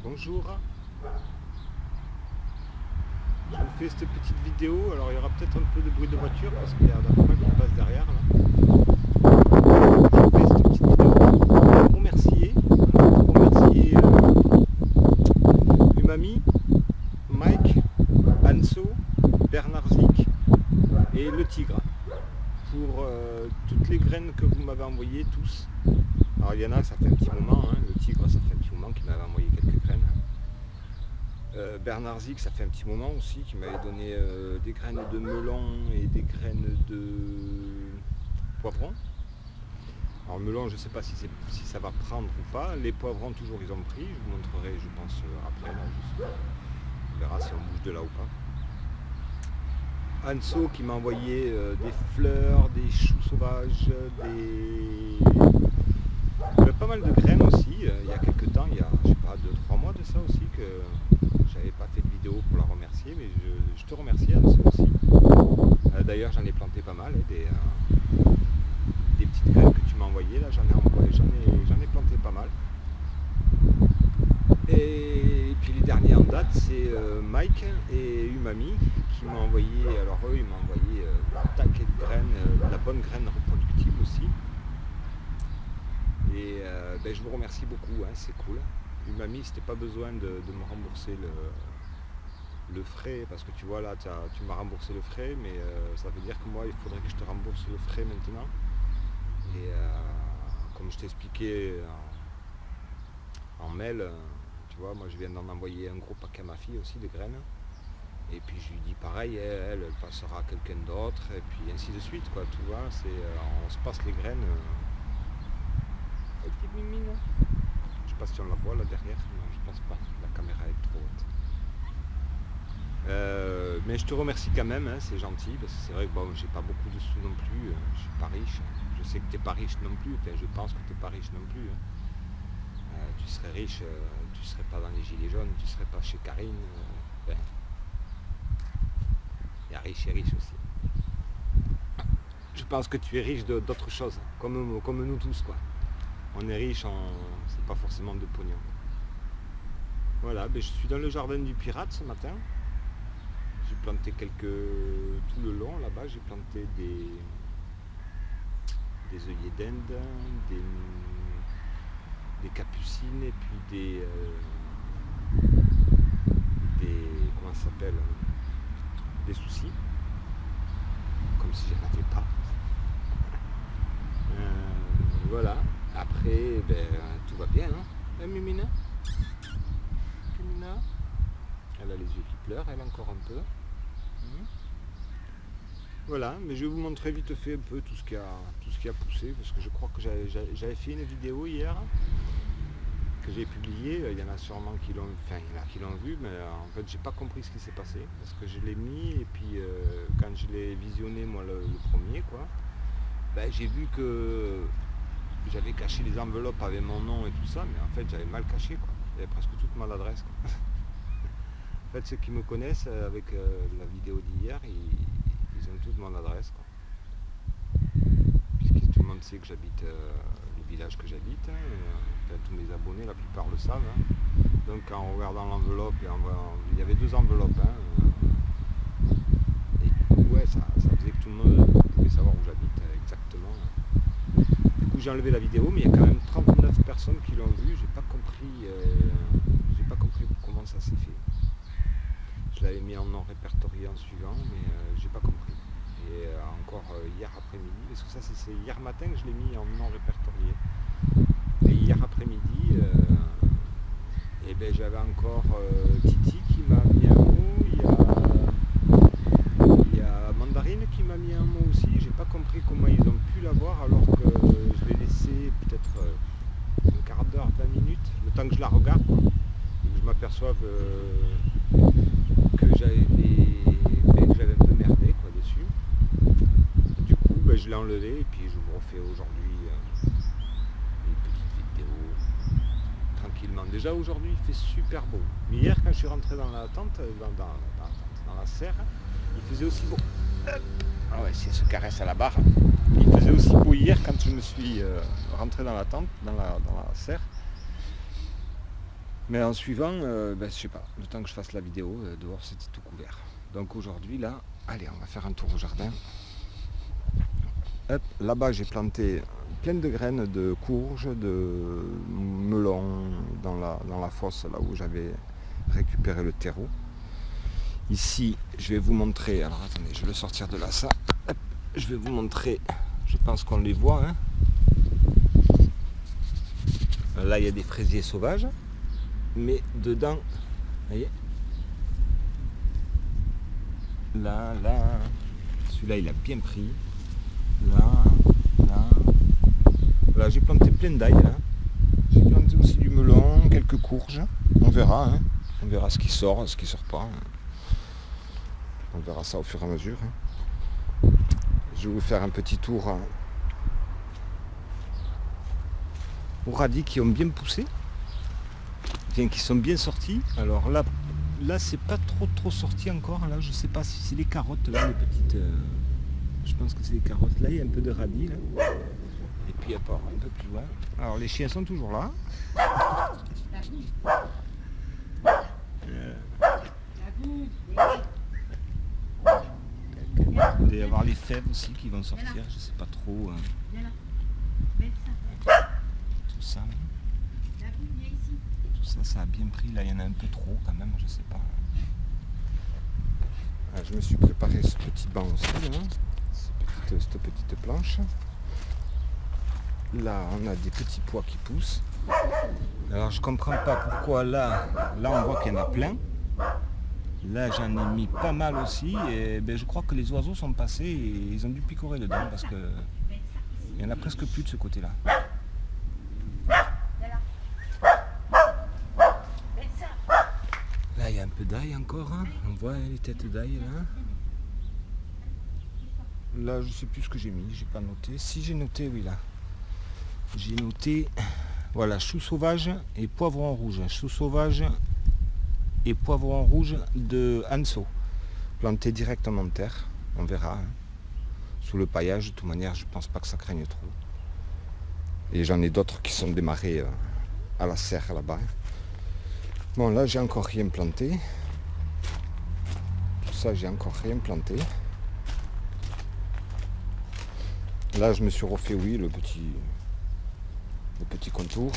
Bonjour, je vous fais cette petite vidéo. Alors il y aura peut-être un peu de bruit de voiture parce qu'il y a pas mal qui passe derrière là. Je vous fais cette petite vidéo pour remercier Umami, Mike, Anso, Bernard Zik et le Tigre pour toutes les graines que vous m'avez envoyées tous. Alors il y en a, ça fait un petit moment, hein. Le Tigre, ça fait un petit moment qu'il m'avait envoyé quelques graines. Bernard Zik, ça fait un petit moment aussi, qui m'avait donné des graines de melon et des graines de poivron. Alors le melon, je ne sais pas si ça va prendre ou pas. Les poivrons, toujours, ils ont pris. Je vous montrerai, je pense, après. Là, on verra si on bouge de là ou pas. Anso qui m'a envoyé des fleurs, des choux sauvages, pas mal de graines aussi. Il y a quelques temps, il y a, je sais pas, 2-3 mois de ça aussi, que j'avais pas fait de vidéo pour la remercier, mais je te remercie Anso aussi. D'ailleurs, j'en ai planté pas mal, des petites graines que tu m'as envoyées, là, j'en ai planté pas mal. Et puis les derniers en date, c'est Mike et Umami qui m'ont envoyé, alors eux, ils m'ont envoyé un taquet de graines, de la bonne graine reproductive aussi. Et je vous remercie beaucoup, hein, c'est cool. Umami, c'était pas besoin de me rembourser le frais, parce que tu vois là, tu m'as remboursé le frais, mais ça veut dire que moi, il faudrait que je te rembourse le frais maintenant. Et comme je t'ai expliqué en mail, tu vois, moi je viens d'en envoyer un gros paquet à ma fille aussi de graines. Et puis je lui dis pareil, elle passera à quelqu'un d'autre, et puis ainsi de suite, quoi, tu vois, on se passe les graines. Petite mimine. Je sais pas si on la voit là derrière, non, je pense pas, la caméra est trop haute. Mais je te remercie quand même, hein, c'est gentil, parce que c'est vrai que bon, j'ai pas beaucoup de sous non plus, je suis pas riche. Je sais que tu n'es pas riche non plus, enfin, je pense que tu n'es pas riche non plus. Hein. Tu serais riche, tu serais pas dans les gilets jaunes, tu serais pas chez Karine. Il y a riche et riche aussi. Je pense que tu es riche d'autres choses, comme nous tous, quoi. On est riche, c'est pas forcément de pognon. Voilà, je suis dans le jardin du pirate ce matin. J'ai planté tout le long là-bas, j'ai planté des œillets d'Inde, des capucines et puis comment ça s'appelle, des soucis, comme si je n'en avais pas. Voilà. Après, tout va bien, hein, Mimina. Mimina. Elle a les yeux qui pleurent, elle encore un peu. Voilà, mais je vais vous montrer vite fait un peu tout ce qui a poussé, parce que je crois que j'avais fait une vidéo hier que j'ai publiée. Il y en a sûrement qui l'ont vu, mais en fait j'ai pas compris ce qui s'est passé, parce que je l'ai mis et puis quand je l'ai visionné moi le premier, quoi, j'ai vu que j'avais caché les enveloppes avec mon nom et tout ça, mais en fait j'avais mal caché, quoi. J'avais presque toute mon adresse, quoi. En fait, ceux qui me connaissent avec la vidéo d'hier, ils ont toute mon adresse, quoi. Puisque tout le monde sait que j'habite le village que j'habite, hein, enfin, tous mes abonnés, la plupart le savent. Hein. Donc en regardant l'enveloppe, il y avait 2 enveloppes. Hein, et du coup, ouais, ça faisait que tout le monde pouvait savoir où j'habite exactement. Du coup, j'ai enlevé la vidéo, mais il y a quand même 39 personnes qui l'ont vue. J'ai pas compris comment ça s'est fait. Je l'avais mis en non répertorié en suivant, mais j'ai pas compris. Et encore hier après-midi, parce que ça c'est hier matin que je l'ai mis en non répertorié. Et hier après-midi, j'avais encore Titi qui m'a mis un mot, il y a Mandarine qui m'a mis un mot aussi. J'ai pas compris comment ils ont pu l'avoir alors que je l'ai laissé peut-être un quart d'heure, 20 minutes, le temps que je la regarde, quoi, et que je m'aperçoive que j'avais un peu merdé, quoi, dessus. Du coup, je l'ai enlevé et puis je vous refais aujourd'hui une petite vidéo tranquillement. Déjà aujourd'hui il fait super beau. Mais hier quand je suis rentré dans la tente, dans la serre, il faisait aussi beau. Ah ouais, si elle se caresse à la barre. Il faisait aussi beau hier quand je me suis rentré dans la tente, dans la serre. Mais en suivant, je sais pas, le temps que je fasse la vidéo, dehors c'était tout couvert. Donc aujourd'hui là, allez, on va faire un tour au jardin. Hop, là-bas j'ai planté plein de graines de courges, de melons dans la fosse là où j'avais récupéré le terreau. Ici, je vais vous montrer, alors attendez, je vais le sortir de là, ça. Hop, je vais vous montrer, je pense qu'on les voit. Hein. Là, il y a des fraisiers sauvages, mais dedans, vous voyez, là, celui-là, il a bien pris. Là. Voilà, j'ai planté plein d'ail, là. J'ai planté aussi du melon, quelques courges. On verra, hein. On verra ce qui sort, ce qui sort pas. On verra ça au fur et à mesure. Hein. Je vais vous faire un petit tour aux radis qui ont bien poussé, bien qui sont bien sortis. Alors là c'est pas trop sorti encore. Là, je sais pas si c'est les carottes là, les petites. Je pense que c'est les carottes. Là, il y a un peu de radis là. Et puis à part un peu plus loin. Alors les chiens sont toujours là. Il doit y avoir les fèves aussi qui vont sortir, je sais pas trop. Tout ça. Tout ça a bien pris. Là, il y en a un peu trop quand même, je sais pas. Ah, je me suis préparé ce petit banc aussi, hein, cette petite planche. Là, on a des petits pois qui poussent. Alors, je comprends pas pourquoi là on voit qu'il y en a plein. Là, j'en ai mis pas mal aussi. Et je crois que les oiseaux sont passés et ils ont dû picorer dedans parce que il y en a presque plus de ce côté-là. Là, il y a un peu d'ail encore. Hein. On voit les têtes d'ail là. Là, je sais plus ce que j'ai mis. J'ai pas noté. Si j'ai noté, oui là. J'ai noté, voilà, chou sauvage et poivron rouge. Chou sauvage et poivron rouge de Anso, planté directement en terre. On verra. Hein. Sous le paillage, de toute manière, je pense pas que ça craigne trop. Et j'en ai d'autres qui sont démarrés à la serre là-bas. Bon, là, j'ai encore rien planté. Tout ça, j'ai encore rien planté. Là, je me suis refait, oui, le petit contour.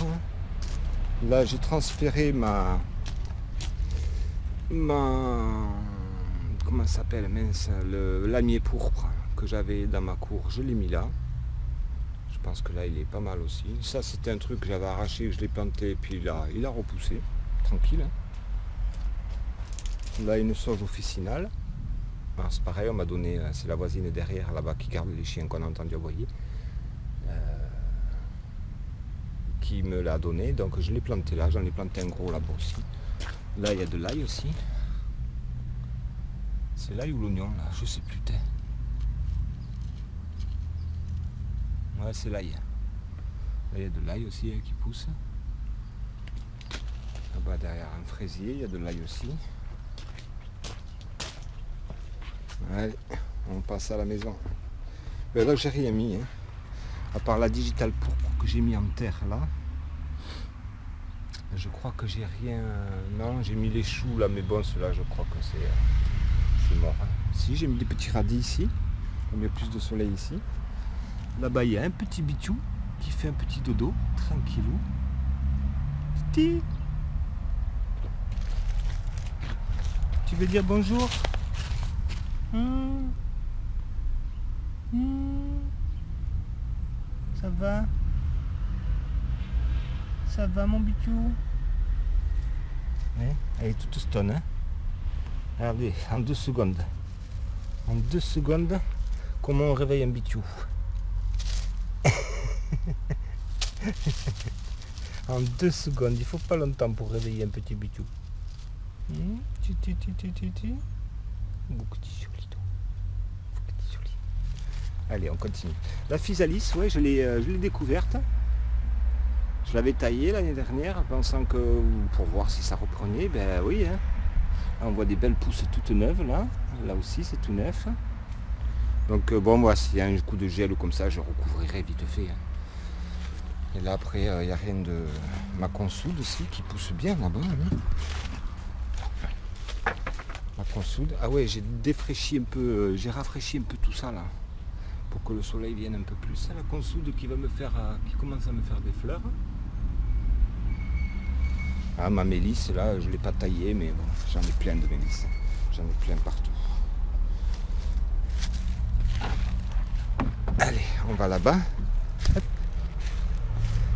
Là, j'ai transféré ma comment ça s'appelle, mince, le lamier pourpre que j'avais dans ma cour. Je l'ai mis là. Je pense que là, il est pas mal aussi. Ça, c'était un truc que j'avais arraché, je l'ai planté, et puis là, il a repoussé. Tranquille. Là, une sauge officinale. Alors, c'est pareil, on m'a donné, c'est la voisine derrière là-bas qui garde les chiens qu'on a entendu aboyer, qui me l'a donné, donc je l'ai planté là, j'en ai planté un gros là-bas aussi. Là, il y a de l'ail aussi. C'est l'ail ou l'oignon là, je sais plus. Ouais, c'est l'ail. Là, il y a de l'ail aussi qui pousse. Là-bas derrière un fraisier, il y a de l'ail aussi. Allez, on passe à la maison. Ben là, j'ai rien mis, hein. À part la digitale pourpre que j'ai mis en terre là. Je crois que j'ai rien. Non, j'ai mis les choux là, mais bon, ceux-là, je crois que c'est mort. Si, j'ai mis des petits radis ici. Il y a plus de soleil ici. Là-bas, il y a un petit bitou qui fait un petit dodo, tranquillou. Titi. Tu veux dire bonjour? Ça va? Ça va mon bitou? Ouais, elle est toute stone, hein? Regardez, en 2 secondes. En 2 secondes, comment on réveille un bitou? En 2 secondes, il faut pas longtemps pour réveiller un petit bitou. Allez, on continue. La physalis, ouais, je l'ai découverte. Je l'avais taillée l'année dernière, pensant que pour voir si ça reprenait, ben oui. Hein. Là, on voit des belles pousses toutes neuves là. Là aussi, c'est tout neuf. Donc bon, moi, s'il y a un coup de gel ou comme ça, je recouvrirai vite fait. Hein. Et là après il n'y a rien de ma consoude aussi qui pousse bien là-bas. Hein. Ma consoude. Ah ouais, j'ai défraîchi un peu, j'ai rafraîchi un peu tout ça là. Pour que le soleil vienne un peu plus. C'est la consoude qui va me faire, qui commence à me faire des fleurs. Ah, ma mélisse là, je ne l'ai pas taillée, mais bon, j'en ai plein de mélisses. J'en ai plein partout. Allez, on va là-bas.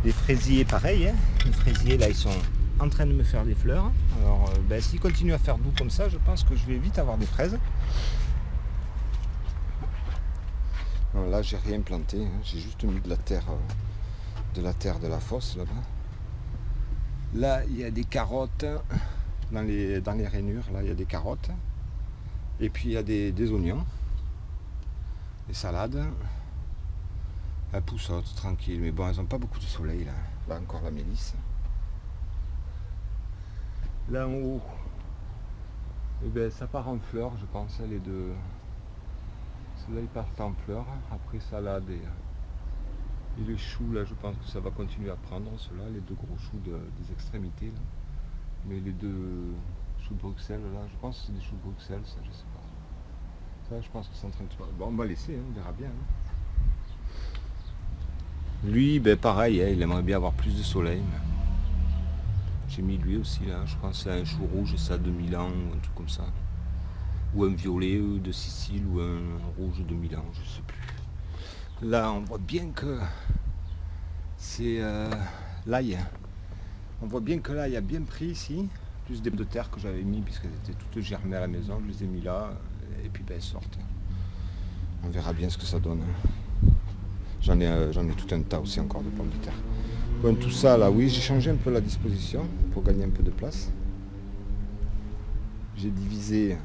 Les fraisiers, pareil. Hein. Les fraisiers là, ils sont en train de me faire des fleurs. Alors, s'ils continuent à faire doux comme ça, je pense que je vais vite avoir des fraises. Alors là, j'ai rien planté, hein. J'ai juste mis de la terre de la fosse là-bas. Là, il y a des carottes dans les rainures. Là, il y a des carottes. Et puis il y a des oignons, des salades. Elles poussotent tranquille, mais bon, elles n'ont pas beaucoup de soleil là. Là encore la mélisse. Là en haut, eh ben, ça part en fleurs, je pense, les deux. Ceux-là ils partent en fleurs, après salade et les choux là je pense que ça va continuer à prendre, ceux-là, les deux gros choux des extrémités là. Mais les deux choux de Bruxelles là, je pense que c'est des choux de Bruxelles, ça je sais pas. Ça je pense que c'est en train de se... Bon on va laisser, hein, on verra bien. Hein. Lui, ben pareil, hein, il aimerait bien avoir plus de soleil. Mais... J'ai mis lui aussi là, je pense que c'est un chou rouge, ça de Milan ou un truc comme ça. Ou un violet de Sicile ou un rouge de Milan, je sais plus. Là on voit bien que c'est l'ail. On voit bien que l'ail a bien pris ici, plus des pommes de terre que j'avais mis puisqu'elles étaient toutes germées à la maison, je les ai mis là et puis ben, elles sortent. On verra bien ce que ça donne. J'en ai tout un tas aussi encore de pommes de terre. Bon, tout ça là, oui, j'ai changé un peu la disposition pour gagner un peu de place. J'ai divisé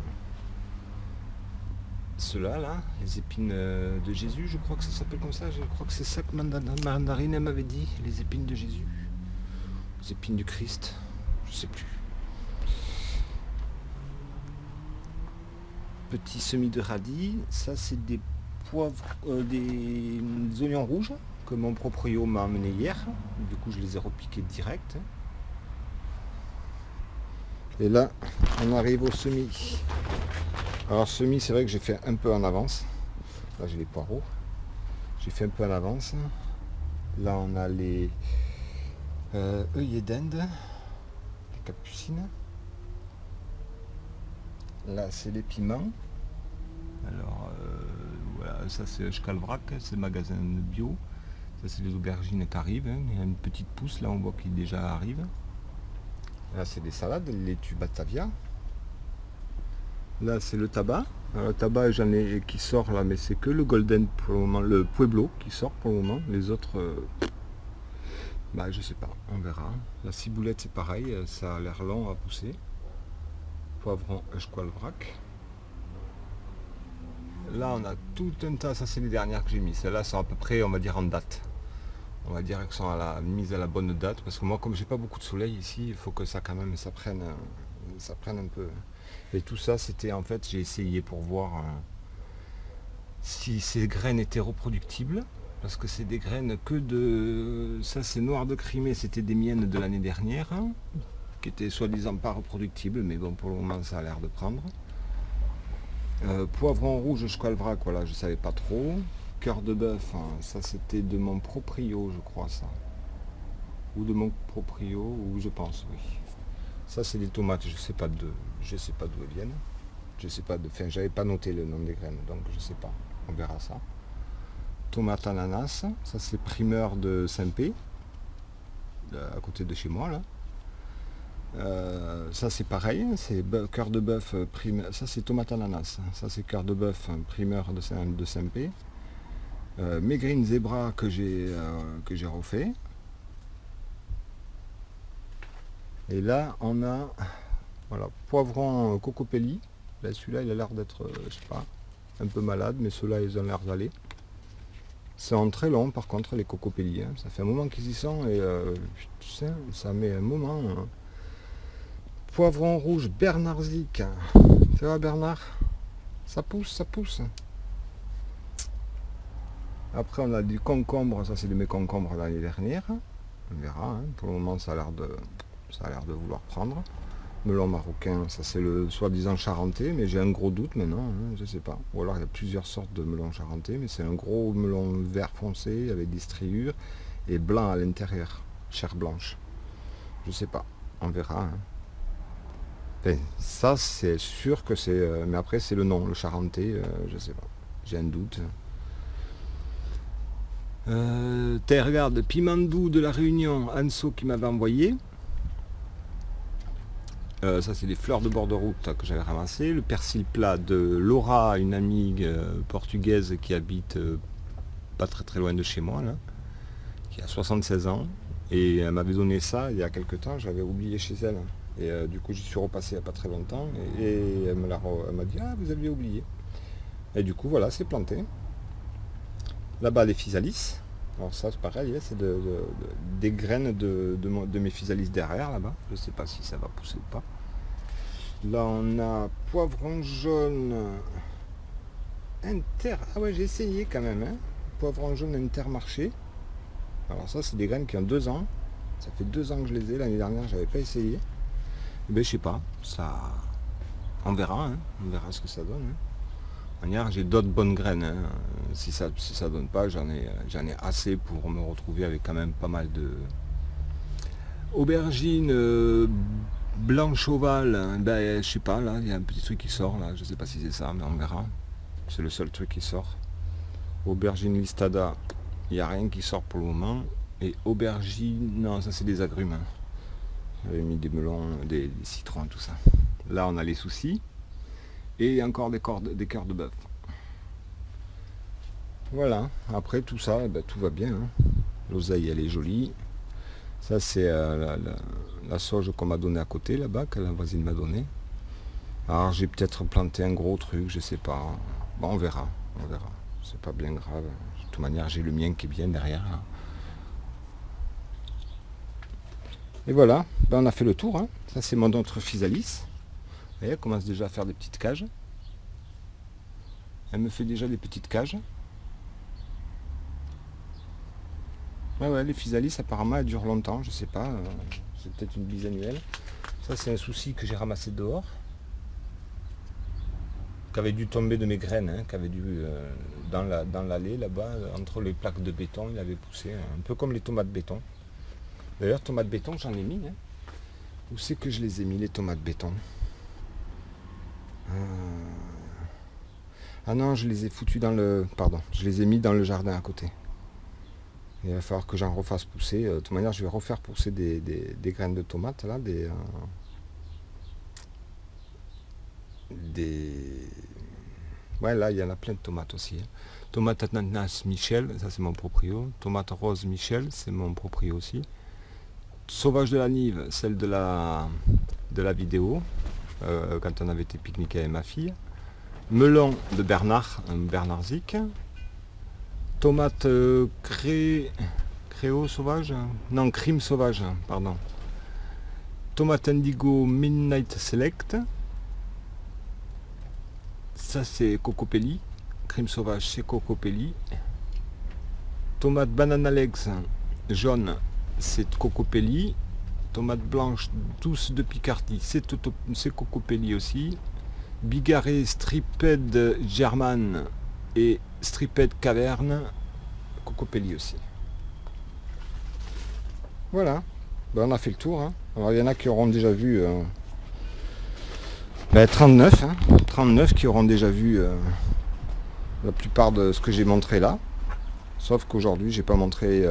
ceux-là, là, les épines de Jésus, je crois que ça s'appelle comme ça, je crois que c'est ça que Mandarine m'avait dit, les épines de Jésus, les épines du Christ, je sais plus. Petit semis de radis, ça c'est des poivres, des oignons rouges que mon proprio m'a amené hier, du coup je les ai repiqués direct. Et là, on arrive au semis. Alors semis, c'est vrai que j'ai fait un peu en avance. Là j'ai les poireaux. J'ai fait un peu en avance. Là on a les œillets d'Inde, les capucines. Là c'est les piments. Alors voilà, ça c'est Schkalvrak, c'est le magasin bio. Ça c'est les aubergines qui arrivent. Hein. Il y a une petite pousse, là on voit qu'il déjà arrive. Là c'est des salades, les laitue Batavia. Là c'est le tabac. Alors, le tabac j'en ai qui sort là, mais c'est que le Golden pour le moment, le Pueblo qui sort pour le moment. Les autres, bah je sais pas, on verra. La ciboulette c'est pareil, ça a l'air long à pousser. Poivron Schkalvrak. Là on a tout un tas, ça c'est les dernières que j'ai mis. Celles-là sont à peu près, on va dire, en date. On va dire qu'elles sont mise à la bonne date. Parce que moi comme j'ai pas beaucoup de soleil ici, il faut que ça quand même ça prenne un peu. Et tout ça c'était en fait, j'ai essayé pour voir si ces graines étaient reproductibles. Parce que c'est des graines que de... Ça c'est noir de Crimée, c'était des miennes de l'année dernière. Hein, qui étaient soi-disant pas reproductibles. Mais bon pour le moment ça a l'air de prendre. Poivron rouge Schkalvrak, voilà, je savais pas trop. Cœur de bœuf, hein, ça c'était de mon proprio, je crois ça. Ou de mon proprio, ou je pense, oui. Ça c'est des tomates, je sais pas d'où elles viennent. Je sais pas enfin j'avais pas noté le nom des graines, donc je sais pas. On verra ça. Tomate ananas, ça c'est primeur de Saint-Pé, à côté de chez moi là. Ça c'est pareil, c'est cœur de bœuf primeur, ça c'est tomate ananas, ça c'est cœur de bœuf primeur de Saint-Pé. Mégrine zébra que j'ai refait. Et là on a voilà, poivron cocopelli. Là celui-là il a l'air d'être, je sais pas, un peu malade, mais ceux-là ils ont l'air d'aller. C'est en très long par contre les cocopelli, hein. Ça fait un moment qu'ils y sont et putain, ça met un moment. Hein. Poivron rouge Bernardzik. Ça va Bernard? Ça pousse, ça pousse. Après on a du concombre, ça c'est de mes concombres l'année dernière. On verra, hein. Pour le moment ça a l'air de vouloir prendre. Melon marocain, ça c'est le soi-disant charentais, mais j'ai un gros doute maintenant, hein, je sais pas. Ou alors il y a plusieurs sortes de melon charentais, mais c'est un gros melon vert foncé avec des striures et blanc à l'intérieur, chair blanche. Je sais pas, on verra. Hein. Enfin, ça c'est sûr que c'est... mais après c'est le nom, le charentais, je sais pas. J'ai un doute. Regarde, piment doux de la Réunion, Anso qui m'avait envoyé. Ça c'est des fleurs de bord de route que j'avais ramassées. Le persil plat de Laura, une amie portugaise qui habite pas très loin de chez moi, là, qui a 76 ans. Et elle m'avait donné ça il y a quelques temps, j'avais oublié chez elle. Et du coup j'y suis repassé il n'y a pas très longtemps. Et elle m'a dit, ah vous aviez oublié. Et du coup voilà, c'est planté. Là-bas les physalis. Alors ça c'est pareil, c'est des graines de mes physalis derrière là-bas. Je ne sais pas si ça va pousser ou pas. Là on a poivron jaune inter. Ah ouais, j'ai essayé quand même. Hein. Poivron jaune Intermarché. Alors ça c'est des graines qui ont 2 ans. Ça fait 2 ans que je les ai. L'année dernière j'avais pas essayé. Mais je sais pas. Ça, on verra. Hein. On verra ce que ça donne. Hein. Manière, j'ai d'autres bonnes graines. Hein. Si ça donne pas, j'en ai assez pour me retrouver avec quand même pas mal de aubergines blanche ovale. Hein. Ben, je sais pas, là, il y a un petit truc qui sort là. Je sais pas si c'est ça, mais on verra. C'est le seul truc qui sort. Aubergine listada, il n'y a rien qui sort pour le moment. Et aubergine, non, ça c'est des agrumes. Hein. J'avais mis des melons, des citrons, tout ça. Là, on a les soucis. Et encore des cœurs de bœuf. Voilà, après tout ça, eh ben, tout va bien. Hein. L'oseille, elle est jolie. Ça, c'est la sauge qu'on m'a donnée à côté, là-bas, que la voisine m'a donnée. Alors, j'ai peut-être planté un gros truc, je sais pas. Bon, on verra. C'est pas bien grave. De toute manière, j'ai le mien qui est bien derrière. Là. Et voilà, ben, on a fait le tour. Hein. Ça, c'est mon autre physalis. Vous voyez, elle commence déjà à faire des petites cages. Elle me fait déjà des petites cages. Ouais, les physalis, apparemment, elles durent longtemps, je sais pas. C'est peut-être une bisannuelle. Ça, c'est un souci que j'ai ramassé dehors. Qui avait dû tomber de mes graines, hein, qui avait dû, dans l'allée, là-bas, entre les plaques de béton, il avait poussé. Un peu comme les tomates béton. D'ailleurs, tomates béton, j'en ai mis. Hein. Où c'est que je les ai mis, les tomates béton? Ah non, je les ai foutus dans le... Pardon, je les ai mis dans le jardin à côté. Il va falloir que j'en refasse pousser. De toute manière, je vais refaire pousser des graines de tomates, là, Ouais, là, il y en a plein de tomates aussi. Hein. Tomate ananas Michel, ça c'est mon proprio. Tomate rose Michel, c'est mon proprio aussi. Sauvage de la Nive, celle de la vidéo, quand on avait été pique-niquer avec ma fille. Melon de Bernard Zic. Tomate créo sauvage. Non, crime sauvage, pardon. Tomate indigo Midnight Select. Ça c'est Cocopelli. Crime sauvage, c'est Cocopelli. Tomate banana legs jaune, c'est Cocopelli. Tomate blanche douce de Picardie, c'est Cocopelli aussi. Bigarré Striped German et Striped Caverne, Cocopelli aussi. Voilà, ben, on a fait le tour. Hein. Alors il y en a qui auront déjà vu 39, hein, 39 qui auront déjà vu la plupart de ce que j'ai montré là. Sauf qu'aujourd'hui j'ai pas montré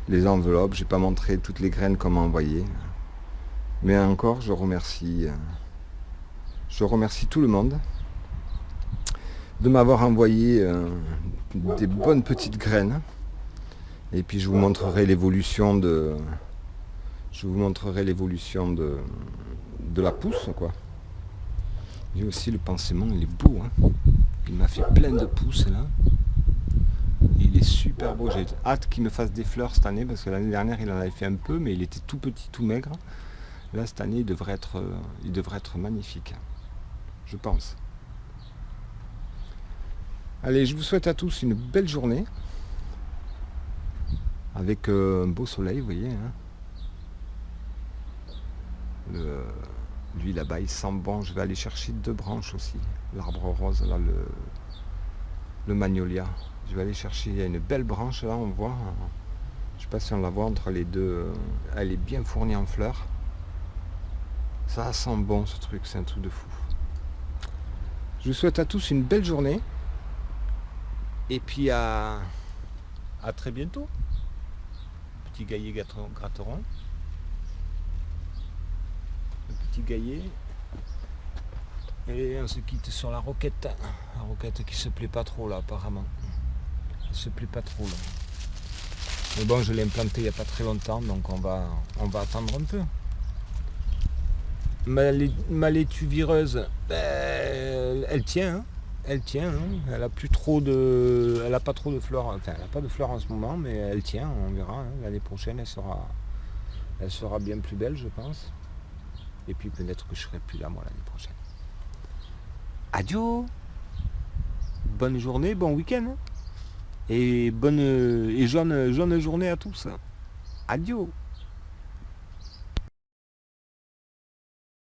les enveloppes, j'ai pas montré toutes les graines qu'on m'a envoyées. Mais encore je remercie tout le monde de m'avoir envoyé des bonnes petites graines. Et puis je vous montrerai l'évolution de la pousse, quoi. Et aussi le pansement, il est beau, hein. Il m'a fait plein de pousses là. Il est super beau. J'ai hâte qu'il me fasse des fleurs cette année parce que l'année dernière il en avait fait un peu, mais il était tout petit, tout maigre. Là cette année il devrait être magnifique, je pense. Allez, je vous souhaite à tous une belle journée. Avec un beau soleil, vous voyez. Hein. Lui là-bas, il sent bon. Je vais aller chercher 2 branches aussi. L'arbre rose, là, le magnolia. Je vais aller chercher, il y a une belle branche là, on voit. Je sais pas si on la voit entre les deux. Elle est bien fournie en fleurs. Ça sent bon ce truc, c'est un truc de fou. Je vous souhaite à tous une belle journée. Et puis à très bientôt. Petit gaillet gratteron. Le petit gaillet. Et on se quitte sur la roquette. La roquette qui se plaît pas trop là apparemment. Elle se plaît pas trop là. Mais bon, je l'ai implanté il n'y a pas très longtemps, donc on va attendre un peu. Ma laitue vireuse, elle tient, hein. Elle tient, hein. Elle a pas trop de fleurs, enfin elle n'a pas de fleurs en ce moment, mais elle tient, on verra. Hein. L'année prochaine, elle sera bien plus belle, je pense. Et puis peut-être que je serai plus là moi l'année prochaine. Adieu. Bonne journée, bon week-end. Hein. Et bonne et journée à tous. Adieu.